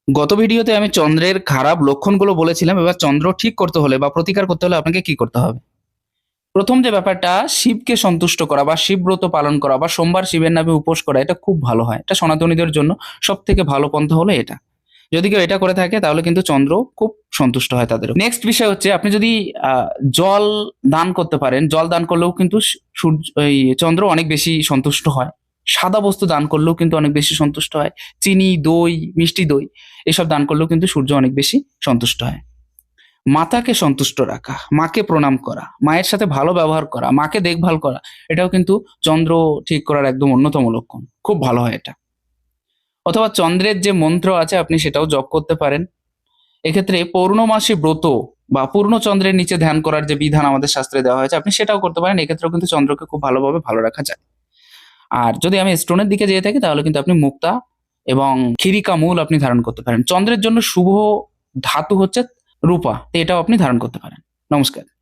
গত ভিডিওতে আমি চন্দ্রের খারাপ লক্ষণগুলো বলেছিলাম। এবার চন্দ্র ঠিক করতে হলে বা প্রতিকার করতে হলে আপনাকে কি করতে হবে? প্রথম যে ব্যাপারটা, শিবকে সন্তুষ্ট করা বা শিবব্রত পালন করা বা সোমবার শিবের নামে উপোস করা, এটা খুব ভালো হয়। এটা সনাতনীদের জন্য সবথেকে ভালো পন্থা হলো এটা। যদি কেউ এটা করে থাকে তাহলে কিন্তু চন্দ্র খুব সন্তুষ্ট হয় তাদের। নেক্সট বিষয় হচ্ছে, আপনি যদি আ জল দান করতে পারেন, জল দান করলেও কিন্তু সূর্য এই চন্দ্র অনেক বেশি সন্তুষ্ট হয়। সাদা বস্তু দান করলেও কিন্তু অনেক বেশি সন্তুষ্ট হয়। চিনি, দই, মিষ্টি দই এসব দান করলেও কিন্তু সূর্য অনেক বেশি সন্তুষ্ট হয়। মাতাকে সন্তুষ্ট রাখা, মাকে প্রণাম করা, মায়ের সাথে ভালো ব্যবহার করা, মাকে দেখভাল করা, এটাও কিন্তু চন্দ্র ঠিক করার একদম অন্যতম লক্ষণ। খুব ভালো হয় এটা। অথবা চন্দ্রের যে মন্ত্র আছে আপনি সেটাও জপ করতে পারেন। এক্ষেত্রে পূর্ণমাসী ব্রত বা পূর্ণ চন্দ্রের নিচে ধ্যান করার যে বিধান আমাদের শাস্ত্রে দেওয়া হয়েছে, আপনি সেটাও করতে পারেন। এক্ষেত্রেও কিন্তু চন্দ্রকে খুব ভালোভাবে ভালো রাখা যায়। আর যদি আমি স্টোনের দিকে যেয়ে থাকি তাহলে কিন্তু আপনি মুক্তা এবং ক্ষিরিকা মূল আপনি ধারণ করতে পারেন। চন্দ্রের জন্য শুভ ধাতু হচ্ছে রূপা। তো এটাও আপনি ধারণ করতে পারেন। নমস্কার।